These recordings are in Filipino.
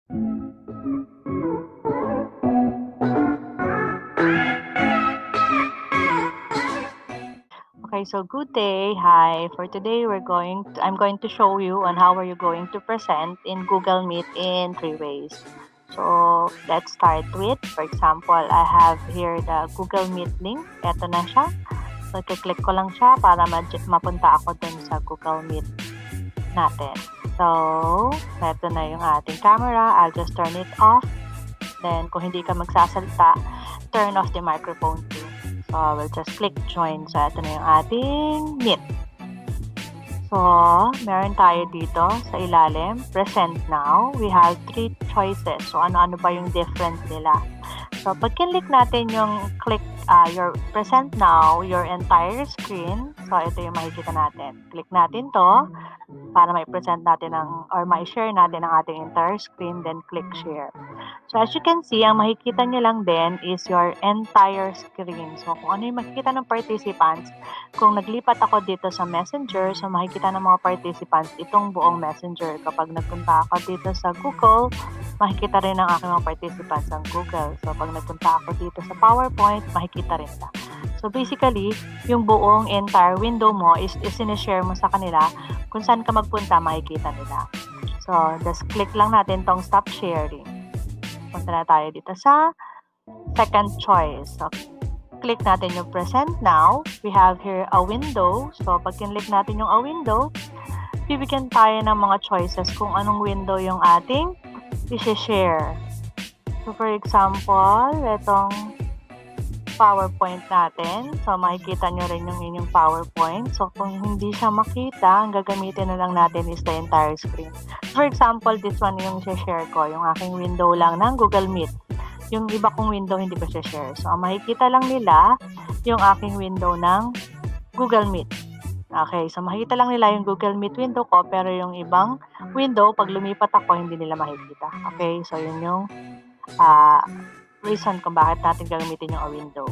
Okay, so good day. Hi. For today, I'm going to show you on how are you going to present in Google Meet in 3 ways. So, let's start with, for example, I have here the Google Meet link. Ito na siya. So, click ko lang siya para mapunta ako dun sa Google Meet natin. So, ito na yung ating camera. I'll just turn it off. Then, kung hindi ka magsasalita, turn off the microphone too. So, we'll just click join. So, ito na yung ating Meet. So, meron tayo dito sa ilalim, present now. We have 3 choices. So, ano-ano ba yung different nila? So, pag kinlik natin yung click your present now, your entire screen. So, ito yung makikita natin. Click natin to para mai-present natin or mai-share natin ang ating entire screen, then click share. So, as you can see, ang makikita nyo lang din is your entire screen. So, kung ano yung makikita ng participants, kung naglipat ako dito sa Messenger, so makikita ng mga participants itong buong Messenger. Kapag nagpunta ako dito sa Google, makikita rin ng aking mga participants ang Google. So, pag nagpunta ako dito sa PowerPoint, makikita rin na. So, basically, yung buong entire window mo is sinishare mo sa kanila. Kung saan ka magpunta, makikita nila. So, just click lang natin tong stop sharing. Punta na tayo dito sa second choice. So, click natin yung present now. We have here a window. So, pag kinlik natin yung a window, bibigyan tayo ng mga choices kung anong window yung ating i-share. So, for example, itong PowerPoint natin. So, makikita nyo rin yung inyong PowerPoint. So, kung hindi siya makita, ang gagamitin na lang natin is the entire screen. For example, this one yung share ko, yung aking window lang ng Google Meet. Yung iba kong window, hindi ko share. So, ang makikita lang nila, yung aking window ng Google Meet. Okay, so makikita lang nila yung Google Meet window ko, pero yung ibang window, pag lumipat ako, hindi nila makikita. Okay, so yun yung reason kung bakit natin gagamitin yung a window.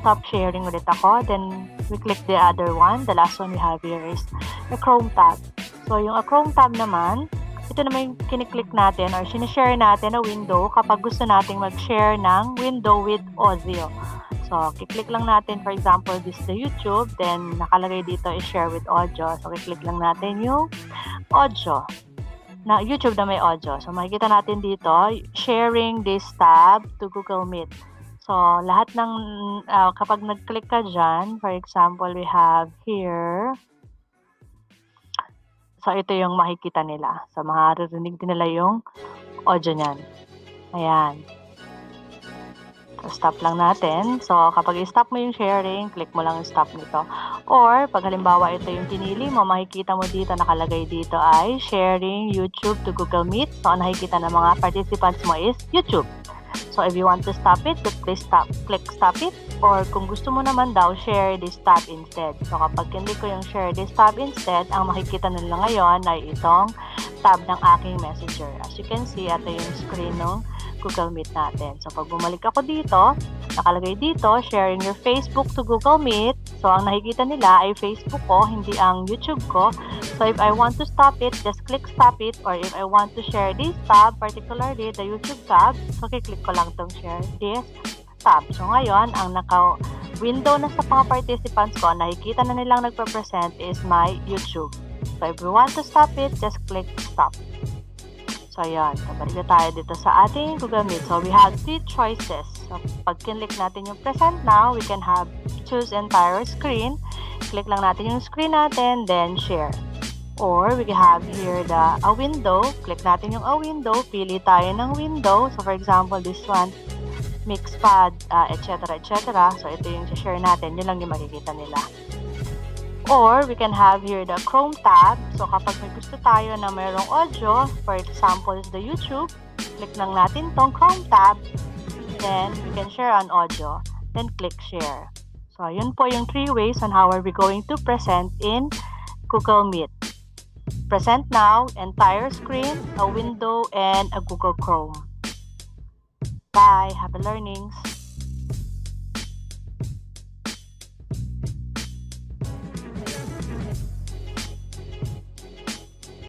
Stop sharing ulit ako. Then, we click the other one. The last one we have here is a Chrome tab. So, yung a Chrome tab naman, ito naman yung kiniklik natin or sinishare natin na window kapag gusto nating mag-share ng window with audio. So, kiklik lang natin, for example, this is the YouTube. Then, nakalagay dito is share with audio. So, kiklik lang natin yung audio na YouTube na may audio. So, makikita natin dito, sharing this tab to Google Meet. So, lahat ng, kapag nag-click ka dyan, for example, we have here, so, ito yung makikita nila. So, maririnig din nila yung audio niyan. Ayan. So, stop lang natin. So, kapag i-stop mo yung sharing, click mo lang yung stop nito. Or, pag halimbawa ito yung pinili mo, makikita mo dito, nakalagay dito ay sharing YouTube to Google Meet. So, ang nakikita ng mga participants mo is YouTube. So, if you want to stop it, please click stop it. Or, kung gusto mo naman daw, share this tab instead. So, kapag kinlik ko yung share this tab instead, ang makikita nila ngayon ay itong tab ng aking Messenger. As you can see, ito yung screen ng Google Meet natin. So, pag bumalik ako dito, nakalagay dito, sharing your Facebook to Google Meet. So, ang nakikita nila ay Facebook ko, hindi ang YouTube ko. So, if I want to stop it, just click stop it. Or if I want to share this tab, particularly the YouTube tab, so, kiklik ko lang itong share this tab. So, ngayon, ang naka-window na sa mga participants ko, nakikita na nilang nagpa-present is my YouTube. So, if we want to stop it, just click stop. So, ayan. Balik na tayo dito sa ating Google Meet. So, we have 3 choices. So, pag kinlik natin yung present now, we can have choose entire screen. Click lang natin yung screen natin, then share. Or, we have here a window. Click natin yung a window. Pili tayo ng window. So, for example, this one, Mixpad, etc. etc. So, ito yung share natin. Yun lang yung makikita nila. Or, we can have here the Chrome tab. So, kapag may gusto tayo na mayroong audio, for example, is the YouTube, click lang natin tong Chrome tab. Then, we can share an audio. Then, click share. So, yun po yung 3 ways on how are we going to present in Google Meet. Present now, entire screen, a window, and a Google Chrome. Bye! Happy learnings!